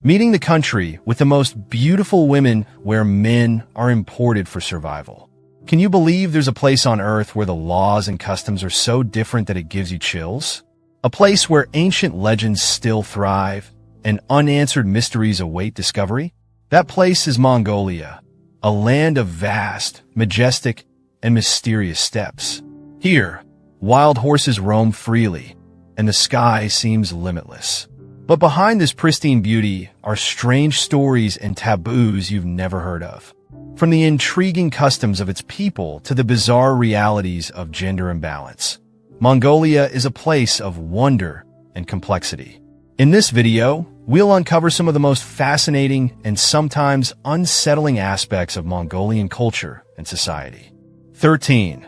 meeting the country with the most beautiful women where men are imported for survival. Can you believe there's a place on Earth where the laws and customs are so different that it gives you chills? A place where ancient legends still thrive and unanswered mysteries await discovery? That place is Mongolia, a land of vast, majestic, and mysterious steppes. Here, wild horses roam freely, and the sky seems limitless. But behind this pristine beauty are strange stories and taboos you've never heard of. From the intriguing customs of its people to the bizarre realities of gender imbalance, Mongolia is a place of wonder and complexity. In this video, we'll uncover some of the most fascinating and sometimes unsettling aspects of Mongolian culture and society. 13.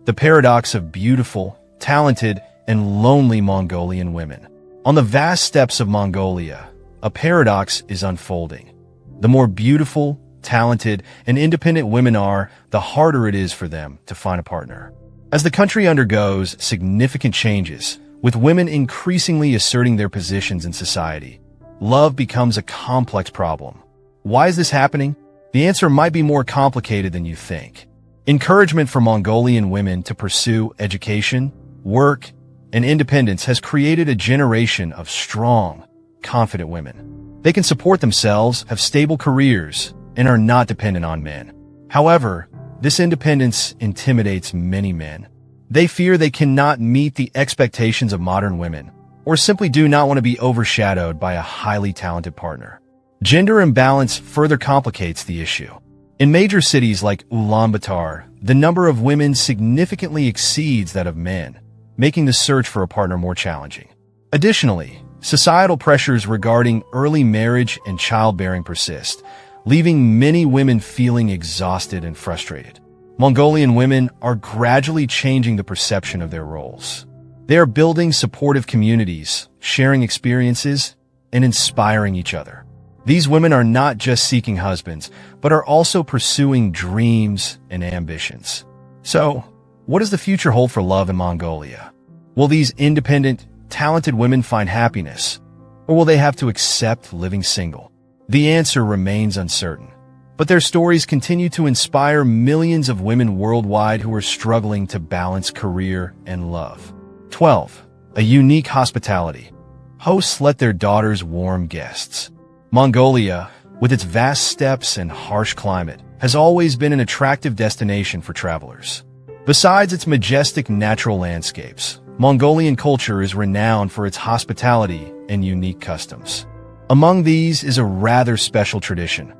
The paradox of beautiful, talented, and lonely Mongolian women. On the vast steppes of Mongolia, a paradox is unfolding. The more beautiful, talented, and independent women are, the harder it is for them to find a partner. As the country undergoes significant changes, with women increasingly asserting their positions in society, love becomes a complex problem. Why is this happening? The answer might be more complicated than you think. Encouragement for Mongolian women to pursue education, work, and independence has created a generation of strong, confident women. They can support themselves, have stable careers, and are not dependent on men. However, this independence intimidates many men. They fear they cannot meet the expectations of modern women, or simply do not want to be overshadowed by a highly talented partner. Gender imbalance further complicates the issue. In major cities like Ulaanbaatar, the number of women significantly exceeds that of men, making the search for a partner more challenging. Additionally, societal pressures regarding early marriage and childbearing persist, leaving many women feeling exhausted and frustrated. Mongolian women are gradually changing the perception of their roles. They are building supportive communities, sharing experiences, and inspiring each other. These women are not just seeking husbands, but are also pursuing dreams and ambitions. So, what does the future hold for love in Mongolia? Will these independent, talented women find happiness, or will they have to accept living single? The answer remains uncertain, but their stories continue to inspire millions of women worldwide who are struggling to balance career and love. 12. A unique hospitality. Hosts let their daughters warm guests. Mongolia, with its vast steppes and harsh climate, has always been an attractive destination for travelers. Besides its majestic natural landscapes, Mongolian culture is renowned for its hospitality and unique customs. Among these is a rather special tradition: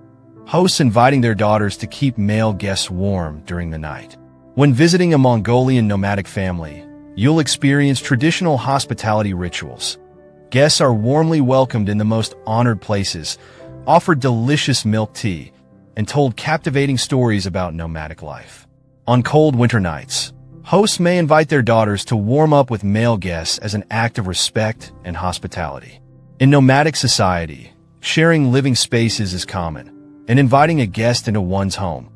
hosts inviting their daughters to keep male guests warm during the night. When visiting a Mongolian nomadic family, you'll experience traditional hospitality rituals. Guests are warmly welcomed in the most honored places, offered delicious milk tea, and told captivating stories about nomadic life. On cold winter nights, hosts may invite their daughters to warm up with male guests as an act of respect and hospitality. In nomadic society, sharing living spaces is common, and inviting a guest into one's home,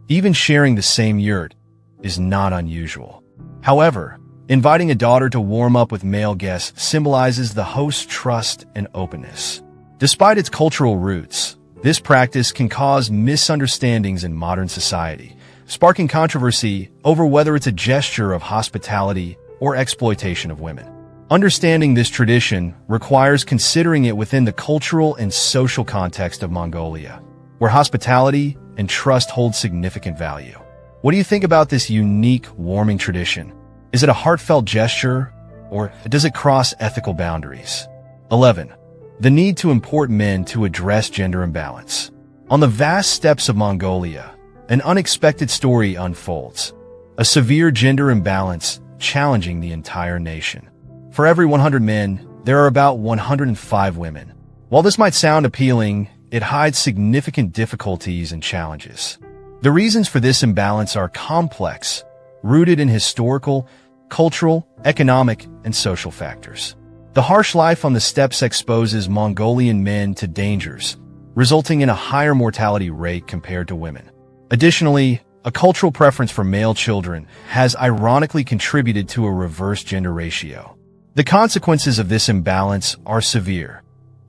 even sharing the same yurt, is not unusual. However, inviting a daughter to warm up with male guests symbolizes the host's trust and openness. Despite its cultural roots, this practice can cause misunderstandings in modern society, sparking controversy over whether it's a gesture of hospitality or exploitation of women. Understanding this tradition requires considering it within the cultural and social context of Mongolia, where hospitality and trust hold significant value. What do you think about this unique, warming tradition? Is it a heartfelt gesture, or does it cross ethical boundaries? 11. The need to import men to address gender imbalance. On the vast steppes of Mongolia, an unexpected story unfolds: a severe gender imbalance challenging the entire nation. For every 100 men, there are about 105 women. While this might sound appealing, it hides significant difficulties and challenges. The reasons for this imbalance are complex, rooted in historical, cultural, economic, and social factors. The harsh life on the steppes exposes Mongolian men to dangers, resulting in a higher mortality rate compared to women. Additionally, a cultural preference for male children has ironically contributed to a reverse gender ratio. The consequences of this imbalance are severe.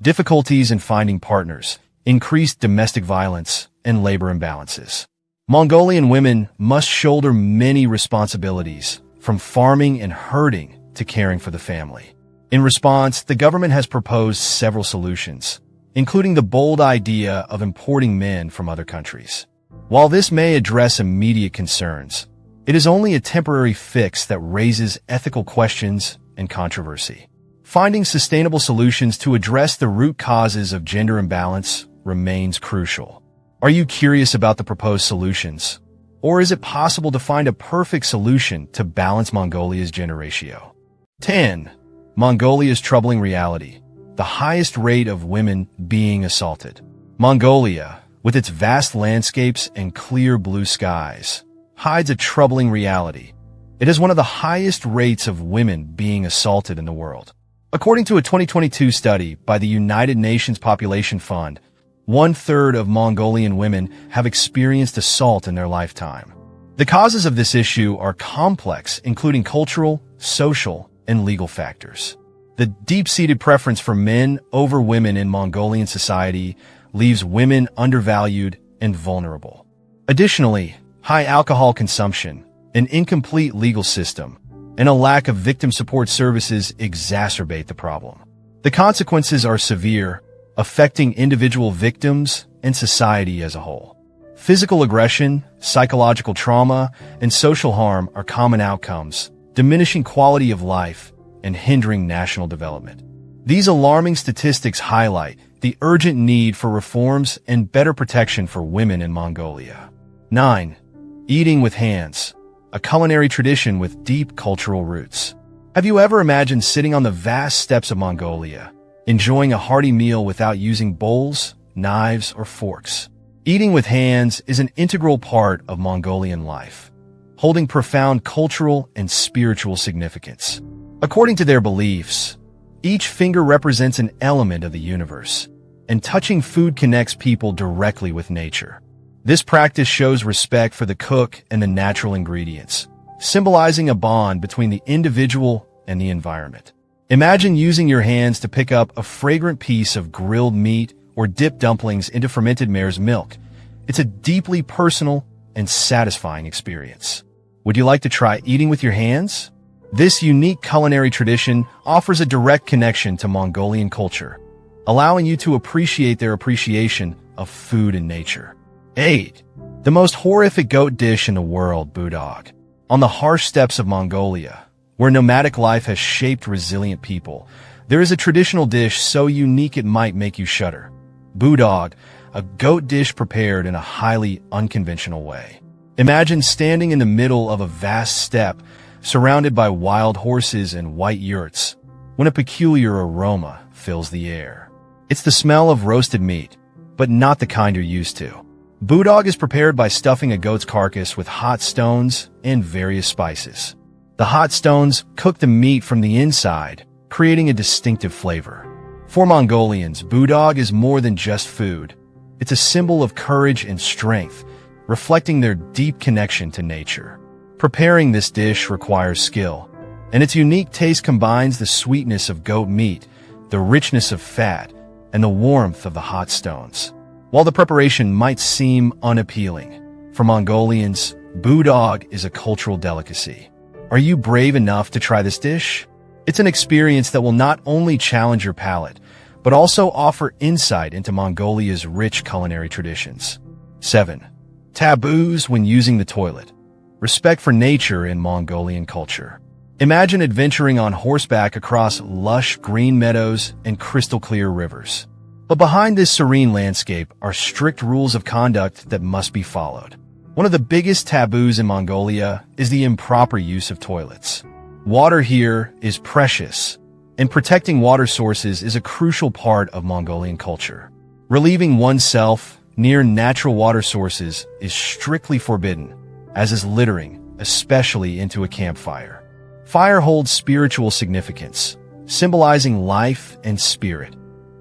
difficulties in finding partners, increased domestic violence, and labor imbalances. Mongolian women must shoulder many responsibilities, from farming and herding to caring for the family. In response, the government has proposed several solutions, including the bold idea of importing men from other countries. While this may address immediate concerns, it is only a temporary fix that raises ethical questions and controversy. Finding sustainable solutions to address the root causes of gender imbalance remains crucial. Are you curious about the proposed solutions? Or is it possible to find a perfect solution to balance Mongolia's gender ratio? 10. Mongolia's troubling reality: the highest rate of women being assaulted. Mongolia, with its vast landscapes and clear blue skies, hides a troubling reality. It has one of the highest rates of women being assaulted in the world. According to a 2022 study by the United Nations Population Fund, 1/3 of Mongolian women have experienced assault in their lifetime. The causes of this issue are complex, including cultural, social, and legal factors. The deep-seated preference for men over women in Mongolian society leaves women undervalued and vulnerable. Additionally, high alcohol consumption, an incomplete legal system, and a lack of victim support services exacerbate the problem. The consequences are severe, affecting individual victims and society as a whole. Physical aggression, psychological trauma, and social harm are common outcomes, diminishing quality of life and hindering national development. These alarming statistics highlight the urgent need for reforms and better protection for women in Mongolia. 9. Eating with hands: a culinary tradition with deep cultural roots. Have you ever imagined sitting on the vast steppes of Mongolia, enjoying a hearty meal without using bowls, knives, or forks? Eating with hands is an integral part of Mongolian life, holding profound cultural and spiritual significance. According to their beliefs, each finger represents an element of the universe, and touching food connects people directly with nature. This practice shows respect for the cook and the natural ingredients, symbolizing a bond between the individual and the environment. Imagine using your hands to pick up a fragrant piece of grilled meat or dip dumplings into fermented mare's milk. It's a deeply personal and satisfying experience. Would you like to try eating with your hands? This unique culinary tradition offers a direct connection to Mongolian culture, allowing you to appreciate their appreciation of food and nature. 8. The most horrific goat dish in the world: budog. On the harsh steppes of Mongolia, where nomadic life has shaped resilient people, there is a traditional dish so unique it might make you shudder. Budog, a goat dish prepared in a highly unconventional way. Imagine standing in the middle of a vast steppe, surrounded by wild horses and white yurts, when a peculiar aroma fills the air. It's the smell of roasted meat, but not the kind you're used to. Budog is prepared by stuffing a goat's carcass with hot stones and various spices. The hot stones cook the meat from the inside, creating a distinctive flavor. For Mongolians, budog is more than just food. It's a symbol of courage and strength, reflecting their deep connection to nature. Preparing this dish requires skill, and its unique taste combines the sweetness of goat meat, the richness of fat, and the warmth of the hot stones. While the preparation might seem unappealing, for Mongolians, budog is a cultural delicacy. Are you brave enough to try this dish? It's an experience that will not only challenge your palate, but also offer insight into Mongolia's rich culinary traditions. 7. Taboos when using the toilet: respect for nature in Mongolian culture. Imagine adventuring on horseback across lush green meadows and crystal-clear rivers. But behind this serene landscape are strict rules of conduct that must be followed. One of the biggest taboos in Mongolia is the improper use of toilets. Water here is precious, and protecting water sources is a crucial part of Mongolian culture. Relieving oneself near natural water sources is strictly forbidden, as is littering, especially into a campfire. Fire holds spiritual significance, symbolizing life and spirit,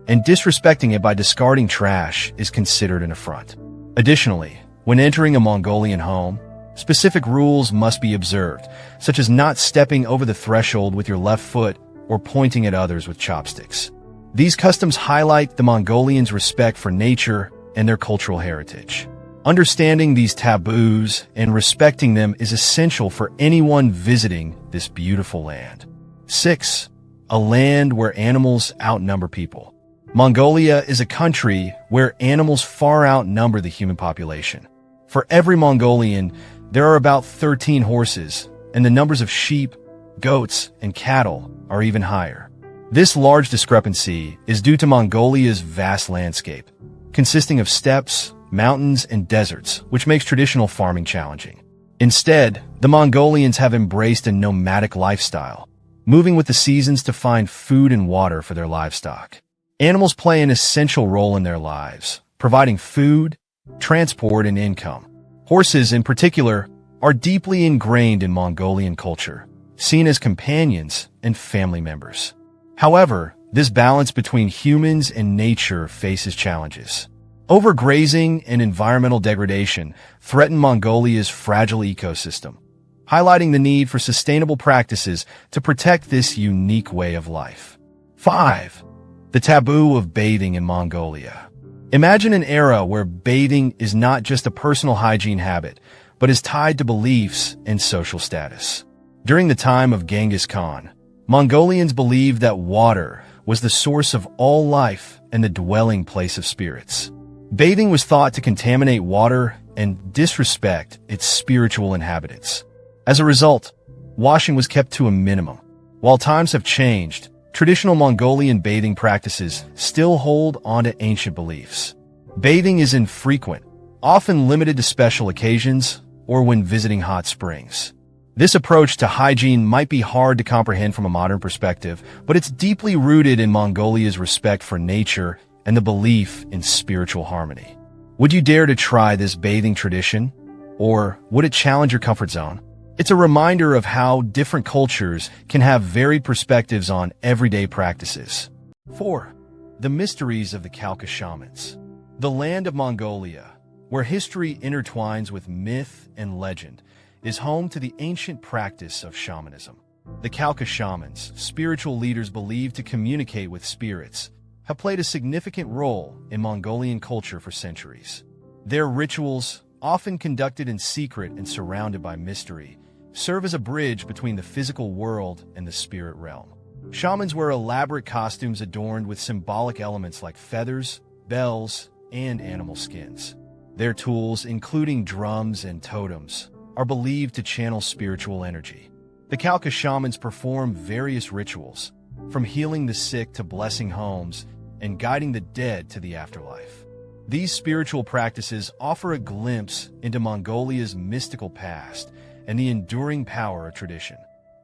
and disrespecting it by discarding trash is considered an affront. Additionally, when entering a Mongolian home, specific rules must be observed, such as not stepping over the threshold with your left foot or pointing at others with chopsticks. These customs highlight the Mongolians' respect for nature and their cultural heritage. Understanding these taboos and respecting them is essential for anyone visiting this beautiful land. 6. A land where animals outnumber people. Mongolia is a country where animals far outnumber the human population. For every Mongolian, there are about 13 horses, and the numbers of sheep, goats, and cattle are even higher. This large discrepancy is due to Mongolia's vast landscape, consisting of steppes, mountains, and deserts, which makes traditional farming challenging. Instead, the Mongolians have embraced a nomadic lifestyle, moving with the seasons to find food and water for their livestock. Animals play an essential role in their lives, providing food, transport, and income. Horses, in particular, are deeply ingrained in Mongolian culture, seen as companions and family members. However, this balance between humans and nature faces challenges. Overgrazing and environmental degradation threaten Mongolia's fragile ecosystem, highlighting the need for sustainable practices to protect this unique way of life. 5. The taboo of bathing in Mongolia. Imagine an era where bathing is not just a personal hygiene habit, but is tied to beliefs and social status. During the time of Genghis Khan, Mongolians believed that water was the source of all life and the dwelling place of spirits. Bathing was thought to contaminate water and disrespect its spiritual inhabitants. As a result, washing was kept to a minimum. While times have changed, traditional Mongolian bathing practices still hold onto ancient beliefs. Bathing is infrequent, often limited to special occasions or when visiting hot springs. This approach to hygiene might be hard to comprehend from a modern perspective, but it's deeply rooted in Mongolia's respect for nature and the belief in spiritual harmony. Would you dare to try this bathing tradition? Or would it challenge your comfort zone? It's a reminder of how different cultures can have varied perspectives on everyday practices. 4. The mysteries of the Khalkha shamans. The land of Mongolia, where history intertwines with myth and legend, is home to the ancient practice of shamanism. The Khalkha shamans, spiritual leaders believed to communicate with spirits, have played a significant role in Mongolian culture for centuries. Their rituals, often conducted in secret and surrounded by mystery, serve as a bridge between the physical world and the spirit realm. Shamans wear elaborate costumes adorned with symbolic elements like feathers, bells, and animal skins. Their tools, including drums and totems, are believed to channel spiritual energy. The Khalkha shamans perform various rituals, from healing the sick to blessing homes and guiding the dead to the afterlife. These spiritual practices offer a glimpse into Mongolia's mystical past and the enduring power of tradition.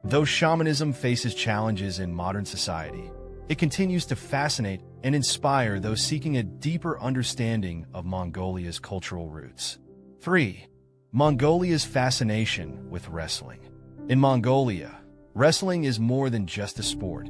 Though shamanism faces challenges in modern society, it continues to fascinate and inspire those seeking a deeper understanding of Mongolia's cultural roots. 3. Mongolia's fascination with wrestling. In Mongolia, wrestling is more than just a sport.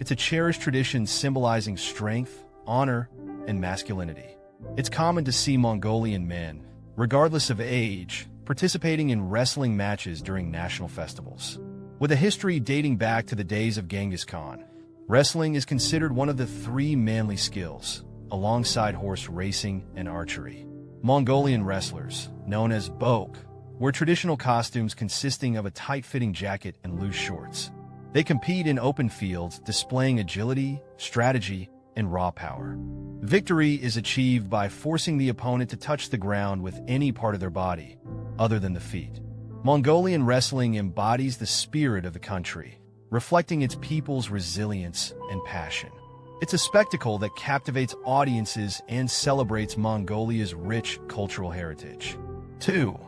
It's a cherished tradition symbolizing strength, honor, and masculinity. It's common to see Mongolian men, regardless of age, participating in wrestling matches during national festivals. With a history dating back to the days of Genghis Khan, wrestling is considered one of the 3 manly skills, alongside horse racing and archery. Mongolian wrestlers, known as bok, wear traditional costumes consisting of a tight-fitting jacket and loose shorts. They compete in open fields, displaying agility, strategy, and raw power. Victory is achieved by forcing the opponent to touch the ground with any part of their body, other than the feet. Mongolian wrestling embodies the spirit of the country, reflecting its people's resilience and passion. It's a spectacle that captivates audiences and celebrates Mongolia's rich cultural heritage. 2.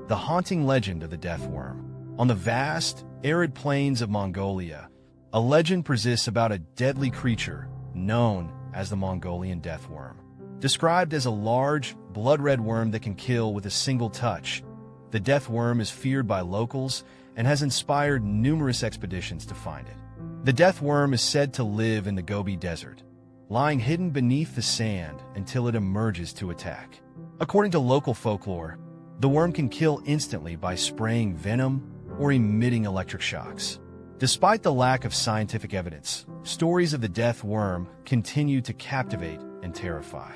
The haunting legend of the death worm. On the vast, arid plains of Mongolia, a legend persists about a deadly creature known as the Mongolian death worm. Described as a large, blood-red worm that can kill with a single touch, the death worm is feared by locals and has inspired numerous expeditions to find it. The death worm is said to live in the Gobi Desert, lying hidden beneath the sand until it emerges to attack. According to local folklore, the worm can kill instantly by spraying venom or emitting electric shocks. Despite the lack of scientific evidence, stories of the death worm continue to captivate and terrify.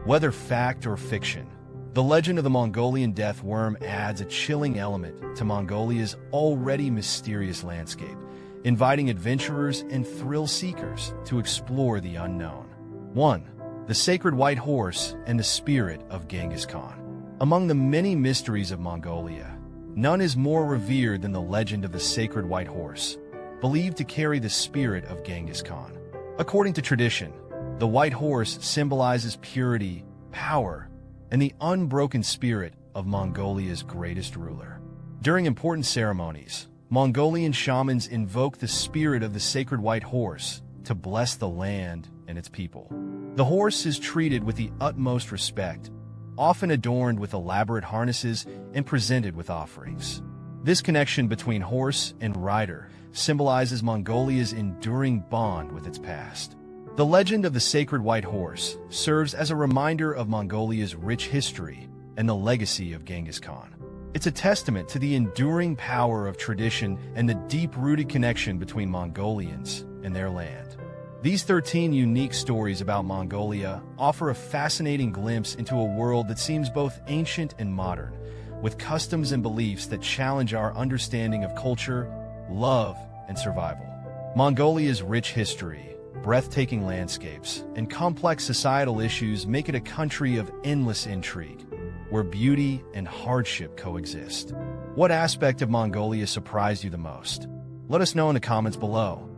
Whether fact or fiction, the legend of the Mongolian death worm adds a chilling element to Mongolia's already mysterious landscape, inviting adventurers and thrill-seekers to explore the unknown. 1. The sacred white horse and the spirit of Genghis Khan. Among the many mysteries of Mongolia, none is more revered than the legend of the sacred white horse, believed to carry the spirit of Genghis Khan. According to tradition, the white horse symbolizes purity, power, and the unbroken spirit of Mongolia's greatest ruler. During important ceremonies, Mongolian shamans invoke the spirit of the sacred white horse to bless the land and its people. The horse is treated with the utmost respect, often adorned with elaborate harnesses and presented with offerings. This connection between horse and rider symbolizes Mongolia's enduring bond with its past. The legend of the sacred white horse serves as a reminder of Mongolia's rich history and the legacy of Genghis Khan. It's a testament to the enduring power of tradition and the deep-rooted connection between Mongolians and their land. These 13 unique stories about Mongolia offer a fascinating glimpse into a world that seems both ancient and modern, with customs and beliefs that challenge our understanding of culture, love, and survival. Mongolia's rich history, breathtaking landscapes, and complex societal issues make it a country of endless intrigue, where beauty and hardship coexist. What aspect of Mongolia surprised you the most? Let us know in the comments below.